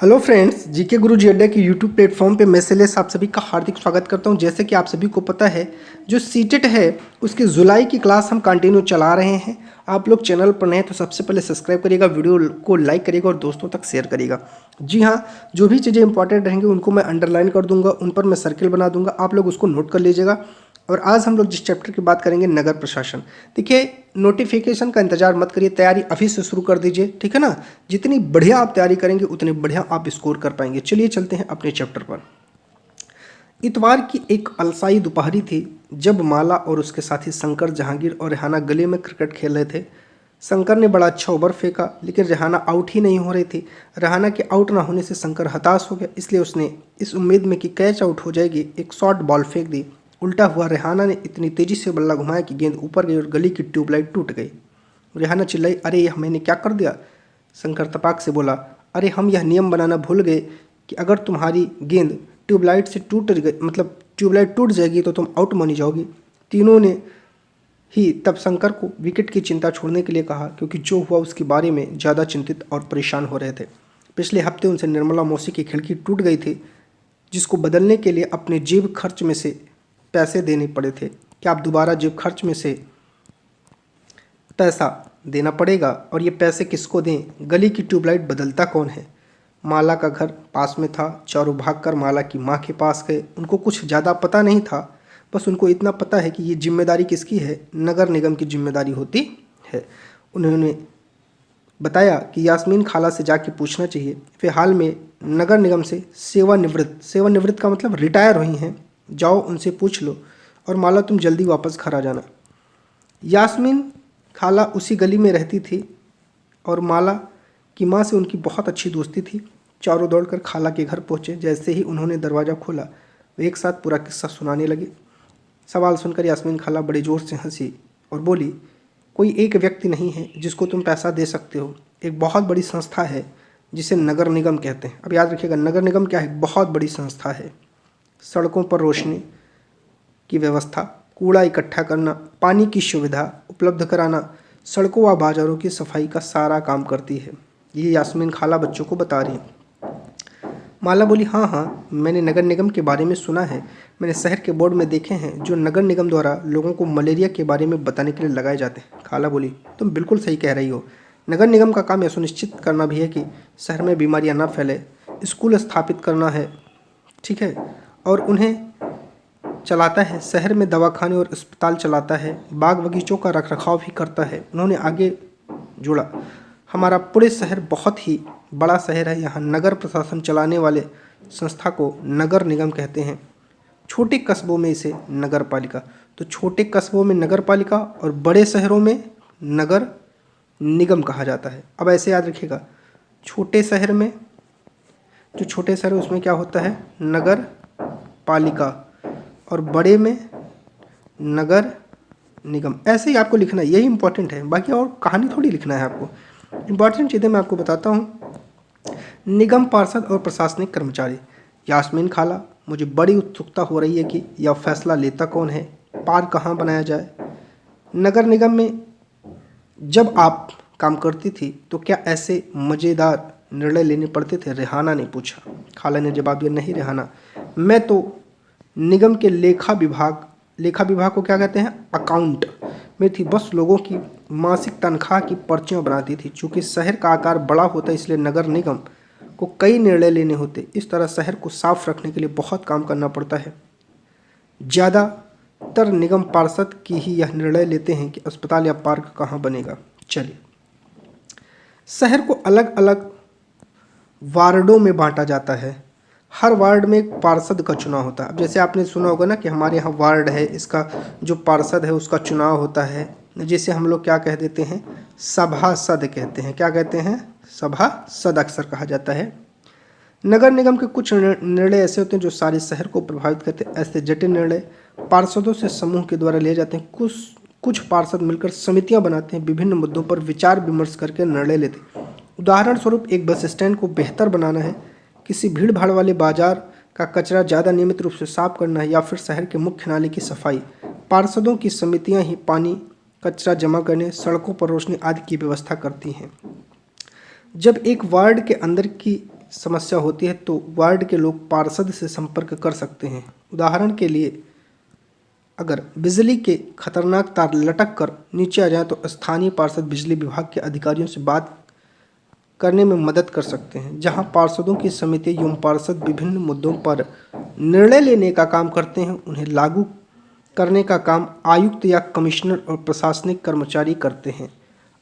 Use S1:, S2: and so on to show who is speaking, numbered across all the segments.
S1: Hello friends, GK गुरु जी अड्डा के YouTube platform पे मैं शैलेश आप सभी का हार्दिक स्वागत करता हूं। जैसे कि आप सभी को पता है, जो सीटेट है उसकी जुलाई की क्लास हम कंटिन्यू चला रहे हैं। आप लोग चैनल पर नए हैं तो सबसे पहले सब्सक्राइब करिएगा, वीडियो को लाइक करिएगा और दोस्तों तक शेयर करिएगा। जी हाँ, जो भी चीज़ें इंपॉर्टेंट रहेंगी उनको मैं अंडरलाइन कर दूंगा, उन पर मैं सर्किल बना दूंगा, आप लोग उसको नोट कर लीजिएगा। और आज हम लोग जिस चैप्टर की बात करेंगे, नगर प्रशासन। देखिए, नोटिफिकेशन का इंतजार मत करिए, तैयारी अभी से शुरू कर दीजिए, ठीक है ना। जितनी बढ़िया आप तैयारी करेंगे उतनी बढ़िया आप स्कोर कर पाएंगे। चलिए चलते हैं अपने चैप्टर पर। इतवार की एक अलसाई दोपहरी थी जब माला और उसके साथी शंकर, जहांगीर और रेहाना गली में क्रिकेट खेल रहे थे। शंकर ने बड़ा अच्छा ओवर फेंका, लेकिन रेहाना आउट ही नहीं हो रही थी। रेहाना के आउट ना होने से शंकर हताश हो गया, इसलिए उसने इस उम्मीद में कि कैच आउट हो जाएगी एक शॉर्ट बॉल फेंक दी। उल्टा हुआ, रेहाना ने इतनी तेजी से बल्ला घुमाया कि गेंद ऊपर गई और गली की ट्यूबलाइट टूट गई। रेहाना चिल्लाई, अरे यह मैंने क्या कर दिया। शंकर तपाक से बोला, अरे हम यह नियम बनाना भूल गए कि अगर तुम्हारी गेंद ट्यूबलाइट से टूट गई, मतलब ट्यूबलाइट टूट जाएगी तो तुम आउट मानी जाओगी। तीनों ने ही तब शंकर को विकेट की चिंता छोड़ने के लिए कहा, क्योंकि जो हुआ उसके बारे में ज़्यादा चिंतित और परेशान हो रहे थे। पिछले हफ्ते उनसे निर्मला मौसी की खिड़की टूट गई थी, जिसको बदलने के लिए अपने जेब खर्च में से पैसे देने पड़े थे। क्या आप दोबारा जेब खर्च में से पैसा देना पड़ेगा, और ये पैसे किसको दें? गली की ट्यूबलाइट बदलता कौन है? माला का घर पास में था। चारों भागकर माला की माँ के पास गए। उनको कुछ ज़्यादा पता नहीं था, बस उनको इतना पता है कि ये जिम्मेदारी किसकी है, नगर निगम की जिम्मेदारी होती है। उन्होंने बताया कि यास्मीन खाला से जाके पूछना चाहिए, वे हाल में नगर निगम से सेवानिवृत्त का मतलब रिटायर हुई हैं। जाओ उनसे पूछ लो, और माला तुम जल्दी वापस घर आ जाना। यास्मीन खाला उसी गली में रहती थी और माला की माँ से उनकी बहुत अच्छी दोस्ती थी। चारों दौड़कर खाला के घर पहुँचे। जैसे ही उन्होंने दरवाज़ा खोला, वे एक साथ पूरा किस्सा सुनाने लगे। सवाल सुनकर यास्मीन खाला बड़े ज़ोर से हंसी और बोली, कोई एक व्यक्ति नहीं है जिसको तुम पैसा दे सकते हो, एक बहुत बड़ी संस्था है जिसे नगर निगम कहते हैं। अब याद रखिएगा, नगर निगम क्या है? बहुत बड़ी संस्था है। सड़कों पर रोशनी की व्यवस्था, कूड़ा इकट्ठा करना, पानी की सुविधा उपलब्ध कराना, सड़कों व बाजारों की सफाई का सारा काम करती है। ये यास्मीन खाला बच्चों को बता रही है। माला बोली, हाँ हाँ, मैंने नगर निगम के बारे में सुना है। मैंने शहर के बोर्ड में देखे हैं जो नगर निगम द्वारा लोगों को मलेरिया के बारे में बताने के लिए लगाए जाते हैं। खाला बोली, तुम बिल्कुल सही कह रही हो। नगर निगम का काम यह सुनिश्चित करना भी है कि शहर में बीमारियाँ न फैले, स्कूल स्थापित करना है, ठीक है, और उन्हें चलाता है। शहर में दवाखाने और अस्पताल चलाता है, बाग बगीचों का रखरखाव भी करता है। उन्होंने आगे जोड़ा, हमारा पूरे शहर बहुत ही बड़ा शहर है, यहाँ नगर प्रशासन चलाने वाले संस्था को नगर निगम कहते हैं। छोटे कस्बों में इसे नगर पालिका। तो छोटे कस्बों में नगर पालिका और बड़े शहरों में नगर निगम कहा जाता है। अब ऐसे याद रखिएगा, छोटे शहर में, जो छोटे शहर है उसमें क्या होता है? नगर पालिका, और बड़े में नगर निगम। ऐसे ही आपको लिखना है, यही इंपॉर्टेंट है। बाकी और कहानी थोड़ी लिखना है आपको, इंपॉर्टेंट चीज़ें मैं आपको बताता हूँ। निगम पार्षद और प्रशासनिक कर्मचारी। यास्मीन खाला, मुझे बड़ी उत्सुकता हो रही है कि यह फैसला लेता कौन है, पार्क कहाँ बनाया जाए। नगर निगम में जब आप काम करती थी तो क्या ऐसे मज़ेदार निर्णय लेने पड़ते थे? रेहाना ने पूछा। खाला ने जवाब दिया, नहीं रेहाना, मैं तो निगम के लेखा विभाग को क्या कहते हैं, अकाउंट में थी। बस लोगों की मासिक तनख्वाह की पर्चियाँ बनाती थी। चूँकि शहर का आकार बड़ा होता है, इसलिए नगर निगम को कई निर्णय लेने होते। इस तरह शहर को साफ रखने के लिए बहुत काम करना पड़ता है। ज़्यादातर निगम पार्षद की ही यह निर्णय लेते हैं कि अस्पताल या पार्क कहाँ बनेगा। चलिए, शहर को अलग अलग वार्डों में बांटा जाता है। हर वार्ड में एक पार्षद का चुनाव होता है। अब जैसे आपने सुना होगा ना कि हमारे यहाँ वार्ड है, इसका जो पार्षद है उसका चुनाव होता है, जिसे हम लोग क्या कह देते हैं? सभासद कहते हैं। क्या कहते हैं? सभासद अक्सर कहा जाता है। नगर निगम के कुछ निर्णय ऐसे होते हैं जो सारे शहर को प्रभावित करते हैं। ऐसे जटिल निर्णय पार्षदों से समूह के द्वारा लिए जाते हैं। कुछ पार्षद मिलकर समितियाँ बनाते हैं, विभिन्न मुद्दों पर विचार विमर्श करके निर्णय लेते हैं। उदाहरण स्वरूप, एक बस स्टैंड को बेहतर बनाना है, किसी भीड़ भाड़ वाले बाजार का कचरा ज़्यादा नियमित रूप से साफ करना है, या फिर शहर के मुख्य नाले की सफाई। पार्षदों की समितियां ही पानी, कचरा जमा करने, सड़कों पर रोशनी आदि की व्यवस्था करती हैं। जब एक वार्ड के अंदर की समस्या होती है तो वार्ड के लोग पार्षद से संपर्क कर सकते हैं। उदाहरण के लिए अगर बिजली के खतरनाक तार लटक कर नीचे आ जाए तो स्थानीय पार्षद बिजली विभाग के अधिकारियों से बात करने में मदद कर सकते हैं। जहां पार्षदों की समिति एवं पार्षद विभिन्न मुद्दों पर निर्णय लेने का काम करते हैं, उन्हें लागू करने का काम आयुक्त या कमिश्नर और प्रशासनिक कर्मचारी करते हैं।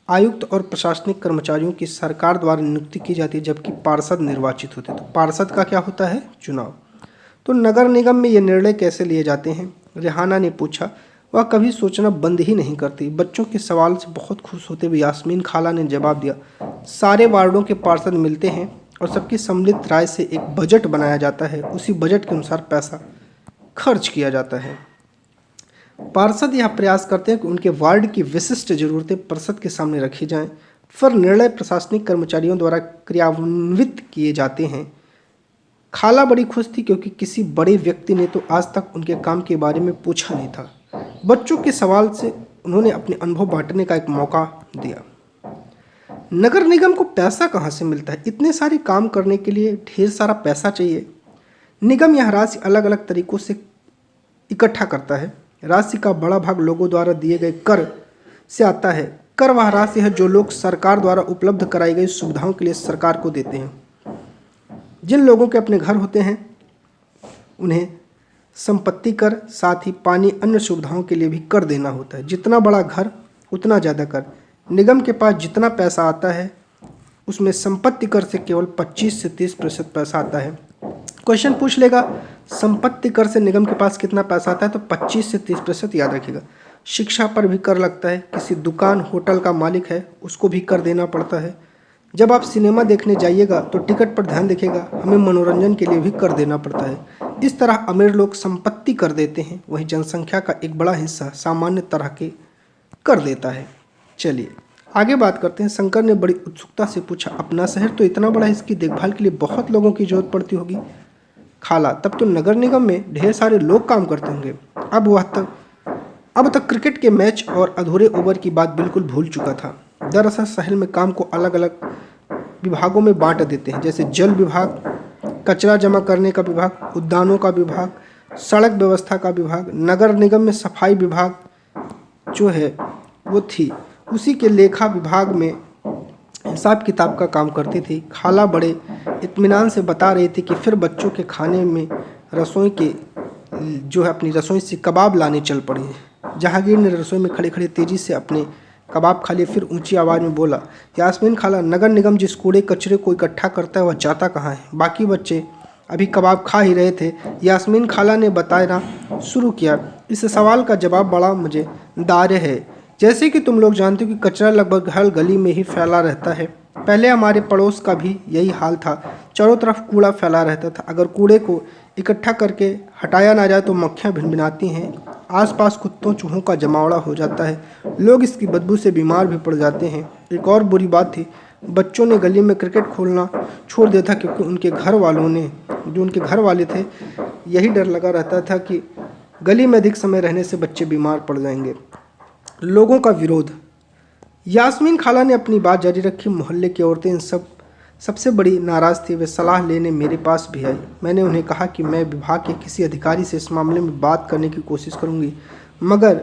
S1: आयुक्त और प्रशासनिक कर्मचारियों की सरकार द्वारा नियुक्ति की जाती है, जबकि पार्षद निर्वाचित होते हैं। तो पार्षद का क्या होता है? चुनाव। तो नगर निगम में ये निर्णय कैसे लिए जाते हैं? रेहाना ने पूछा। वह कभी सोचना बंद ही नहीं करती। बच्चों के सवाल से बहुत खुश होते हुए यास्मीन खाला ने जवाब दिया, सारे वार्डों के पार्षद मिलते हैं और सबकी सम्मिलित राय से एक बजट बनाया जाता है। उसी बजट के अनुसार पैसा खर्च किया जाता है। पार्षद यह प्रयास करते हैं कि उनके वार्ड की विशिष्ट जरूरतें परिषद के सामने रखी जाएं। फिर निर्णय प्रशासनिक कर्मचारियों द्वारा क्रियान्वित किए जाते हैं। खाला बड़ी खुश थी क्योंकि किसी बड़े व्यक्ति ने तो आज तक उनके काम के बारे में पूछा नहीं था। बच्चों के सवाल से उन्होंने अपने अनुभव बांटने का एक मौका दिया। नगर निगम को पैसा कहाँ से मिलता है? इतने सारे काम करने के लिए ढेर सारा पैसा चाहिए। निगम यह राशि अलग अलग तरीकों से इकट्ठा करता है। राशि का बड़ा भाग लोगों द्वारा दिए गए कर से आता है। कर वह राशि है जो लोग सरकार द्वारा उपलब्ध कराई गई सुविधाओं के लिए सरकार को देते हैं। जिन लोगों के अपने घर होते हैं उन्हें संपत्ति कर, साथ ही पानी, अन्य सुविधाओं के लिए भी कर देना होता है। जितना बड़ा घर उतना ज़्यादा कर। निगम के पास जितना पैसा आता है उसमें संपत्ति कर से केवल 25 से 30% पैसा आता है। क्वेश्चन पूछ लेगा संपत्ति कर से निगम के पास कितना पैसा आता है, तो 25 से 30% याद रखिएगा। शिक्षा पर भी कर लगता है। किसी दुकान होटल का मालिक है उसको भी कर देना पड़ता है। जब आप सिनेमा देखने जाइएगा तो टिकट पर ध्यान रखिएगा, हमें मनोरंजन के लिए भी कर देना पड़ता है। इस तरह अमीर लोग संपत्ति कर देते हैं, वहीं जनसंख्या का एक बड़ा हिस्सा सामान्य तरह के कर देता है। चलिए आगे बात करते हैं। शंकर ने बड़ी उत्सुकता से पूछा, अपना शहर तो इतना बड़ा है, इसकी देखभाल के लिए बहुत लोगों की जरूरत पड़ती होगी। खाला, तब तो नगर निगम में ढेर सारे लोग काम करते होंगे। अब तक क्रिकेट के मैच और अधूरे ओवर की बात बिल्कुल भूल चुका था। दरअसल शहर में काम को अलग अलग विभागों में बांट देते हैं, जैसे जल विभाग, कचरा जमा करने का विभाग, उद्यानों का विभाग, सड़क व्यवस्था का विभाग। नगर निगम में सफाई विभाग जो है वो थी, उसी के लेखा विभाग में हिसाब किताब का काम करती थी। खाला बड़े इत्मीनान से बता रही थी कि फिर बच्चों के खाने में रसोई के जो है अपनी रसोई से कबाब लाने चल पड़ी। जहांगीर ने रसोई में खड़े खड़े तेजी से अपने कबाब खा लिए। फिर ऊंची आवाज़ में बोला, यास्मीन खाला, नगर निगम जिस कूड़े कचरे को इकट्ठा करता है वह जाता कहाँ है? बाकी बच्चे अभी कबाब खा ही रहे थे। यास्मीन खाला ने बताना शुरू किया, इस सवाल का जवाब बड़ा मज़ेदार है। जैसे कि तुम लोग जानते हो कि कचरा लगभग हर गली में ही फैला रहता है। पहले हमारे पड़ोस का भी यही हाल था, चारों तरफ कूड़ा फैला रहता था। अगर कूड़े को इकट्ठा करके हटाया ना जाए तो मक्खियाँ भिनभिनाती हैं, आसपास कुत्तों चूहों का जमावड़ा हो जाता है, लोग इसकी बदबू से बीमार भी पड़ जाते हैं। एक और बुरी बात थी, बच्चों ने गली में क्रिकेट खेलना छोड़ दिया था क्योंकि उनके घर वालों ने, जो उनके घर वाले थे, यही डर लगा रहता था कि गली में अधिक समय रहने से बच्चे बीमार पड़ जाएंगे। लोगों का विरोध। यास्मीन खाला ने अपनी बात जारी रखी। मोहल्ले की औरतें इन सबसे बड़ी नाराज़ थी। वे सलाह लेने मेरे पास भी आई। मैंने उन्हें कहा कि मैं विभाग के किसी अधिकारी से इस मामले में बात करने की कोशिश करूंगी, मगर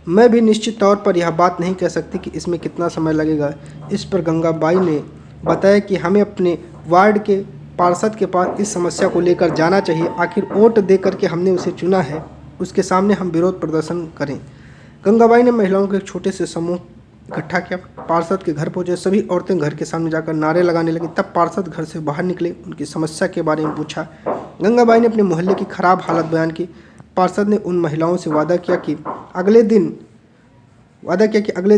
S1: मैं भी निश्चित तौर पर यह बात नहीं कह सकती कि इसमें कितना समय लगेगा। इस पर गंगाबाई ने बताया कि हमें अपने वार्ड के पार्षद के पास इस समस्या को लेकर जाना चाहिए। आखिर वोट दे करके हमने उसे चुना है, उसके सामने हम विरोध प्रदर्शन करें। गंगाबाई ने महिलाओं के एक छोटे से समूह इकट्ठा किया। पार्षद के घर पहुंचे। सभी औरतें घर के सामने जाकर नारे लगाने लगी। तब पार्षद घर से बाहर निकले, उनकी समस्या के बारे में पूछा। गंगाबाई ने अपने मोहल्ले की खराब हालत बयान की। पार्षद ने उन महिलाओं से वादा किया कि अगले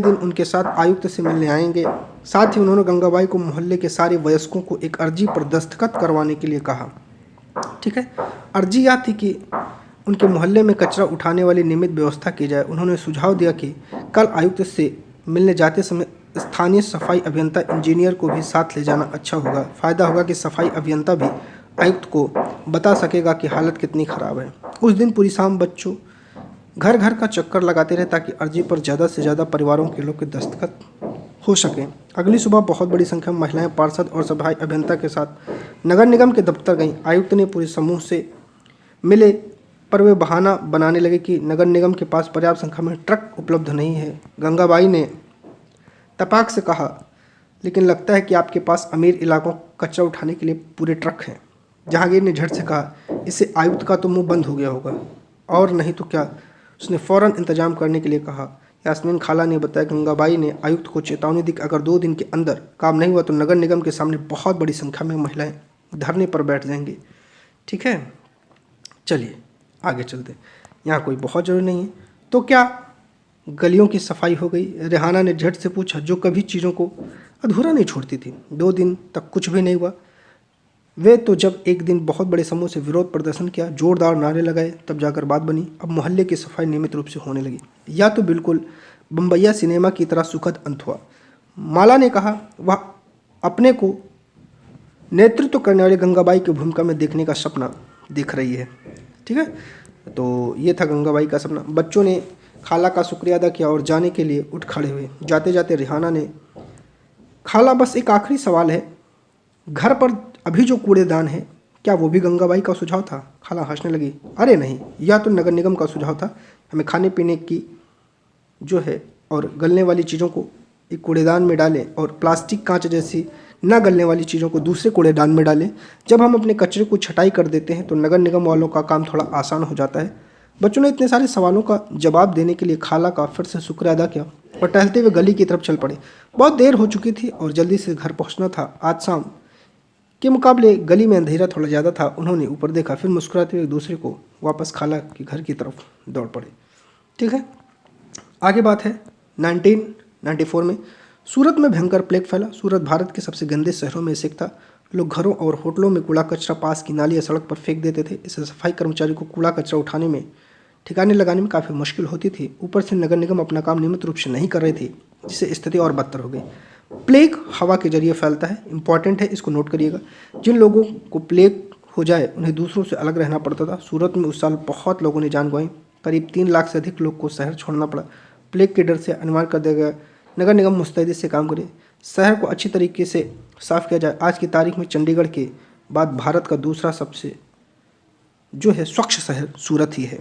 S1: दिन उनके साथ आयुक्त से मिलने आएंगे। साथ ही उन्होंने गंगाबाई को मोहल्ले के सारे वयस्कों को एक अर्जी पर दस्तखत करवाने के लिए कहा। ठीक है, अर्जी यह थी कि उनके मोहल्ले में कचरा उठाने वाली नियमित व्यवस्था की जाए। उन्होंने सुझाव दिया कि कल आयुक्त से मिलने जाते समय स्थानीय सफाई अभियंता इंजीनियर को भी साथ ले जाना अच्छा होगा। फ़ायदा होगा कि सफाई अभियंता भी आयुक्त को बता सकेगा कि हालत कितनी ख़राब है। उस दिन पूरी शाम बच्चों घर घर का चक्कर लगाते रहे ताकि अर्जी पर ज़्यादा से ज़्यादा परिवारों के लोग के दस्तखत हो सके। अगली सुबह बहुत बड़ी संख्या में महिलाएं पार्षद और सफाई अभियंता के साथ नगर निगम के दफ्तर गईं। आयुक्त ने पूरे समूह से मिले, पर वे बहाना बनाने लगे कि नगर निगम के पास पर्याप्त संख्या में ट्रक उपलब्ध नहीं है। गंगाबाई ने तपाक से कहा, लेकिन लगता है कि आपके पास अमीर इलाकों का कचरा उठाने के लिए पूरे ट्रक हैं। जहांगीर ने झट से कहा, इससे आयुक्त का तो मुंह बंद हो गया होगा, और नहीं तो क्या। उसने फौरन इंतजाम करने के लिए कहा। यास्मीन खाला ने बताया, गंगाबाई ने आयुक्त को चेतावनी दी कि अगर 2 दिन के अंदर काम नहीं हुआ तो नगर निगम के सामने बहुत बड़ी संख्या में महिलाएं धरने पर बैठ जाएंगी। ठीक है, चलिए आगे चलते। यहाँ कोई बहुत जरूरी नहीं है। तो क्या गलियों की सफाई हो गई? रेहाना ने झट से पूछा, जो कभी चीज़ों को अधूरा नहीं छोड़ती थी। 2 दिन तक कुछ भी नहीं हुआ। वे तो जब एक दिन बहुत बड़े समूह से विरोध प्रदर्शन किया, जोरदार नारे लगाए, तब जाकर बात बनी। अब मोहल्ले की सफाई नियमित रूप से होने लगी। या तो बिल्कुल बम्बैया सिनेमा की तरह सुखद अंत हुआ। माला ने कहा, वह अपने को नेतृत्व करने वाली गंगाबाई की भूमिका में देखने का सपना देख रही है। ठीक है, तो ये था गंगाबाई का सपना। बच्चों ने खाला का शुक्रिया अदा किया और जाने के लिए उठ खड़े हुए। जाते जाते रेहाना ने, खाला बस एक आखिरी सवाल है, घर पर अभी जो कूड़ेदान है क्या वो भी गंगाबाई का सुझाव था? खाला हंसने लगी, अरे नहीं, यह तो नगर निगम का सुझाव था। हमें खाने पीने की जो है और गलने वाली चीज़ों को एक कूड़ेदान में डालें और प्लास्टिक कांच जैसी न गलने वाली चीज़ों को दूसरे कूड़ेदान में डालें। जब हम अपने कचरे को छटाई कर देते हैं तो नगर निगम वालों का काम थोड़ा आसान हो जाता है। बच्चों ने इतने सारे सवालों का जवाब देने के लिए खाला का फिर से शुक्रिया अदा किया और टहलते हुए गली की तरफ चल पड़े। बहुत देर हो चुकी थी और जल्दी से घर पहुँचना था। आज शाम के मुकाबले गली में अंधेरा थोड़ा ज़्यादा था। उन्होंने ऊपर देखा, फिर मुस्कुराते हुए दूसरे को वापस खाला के घर की तरफ दौड़ पड़े। ठीक है, आगे बात है 1994 में सूरत में भयंकर प्लेग फैला। सूरत भारत के सबसे गंदे शहरों में से एक था। लोग घरों और होटलों में कूड़ा कचरा पास की नाली या सड़क पर फेंक देते थे। इससे सफाई कर्मचारी को कूड़ा कचरा उठाने में, ठिकाने लगाने में काफ़ी मुश्किल होती थी। ऊपर से नगर निगम अपना काम नियमित रूप से नहीं कर रही थी, जिससे स्थिति और बदतर हो गई। प्लेग हवा के जरिए फैलता है, इंपॉर्टेंट है, इसको नोट करिएगा। जिन लोगों को प्लेग हो जाए उन्हें दूसरों से अलग रहना पड़ता था। सूरत में उस साल बहुत लोगों ने जान गंवाई। करीब 3 लाख से अधिक लोग को शहर छोड़ना पड़ा। प्लेग के डर से अनिवार्य कर दिया गया नगर निगम मुस्तैदी से काम करे, शहर को अच्छी तरीके से साफ किया जाए। आज की तारीख में चंडीगढ़ के बाद भारत का दूसरा सबसे जो है स्वच्छ शहर सूरत ही है।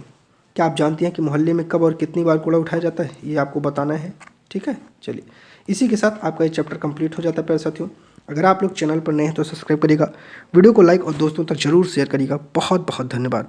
S1: क्या आप जानती हैं कि मोहल्ले में कब और कितनी बार कूड़ा उठाया जाता है? ये आपको बताना है। ठीक है, चलिए इसी के साथ आपका ये चैप्टर कंप्लीट हो जाता है। प्यारे साथियों, अगर आप लोग चैनल पर नए हैं तो सब्सक्राइब करिएगा, वीडियो को लाइक और दोस्तों तक जरूर शेयर करिएगा। बहुत बहुत धन्यवाद।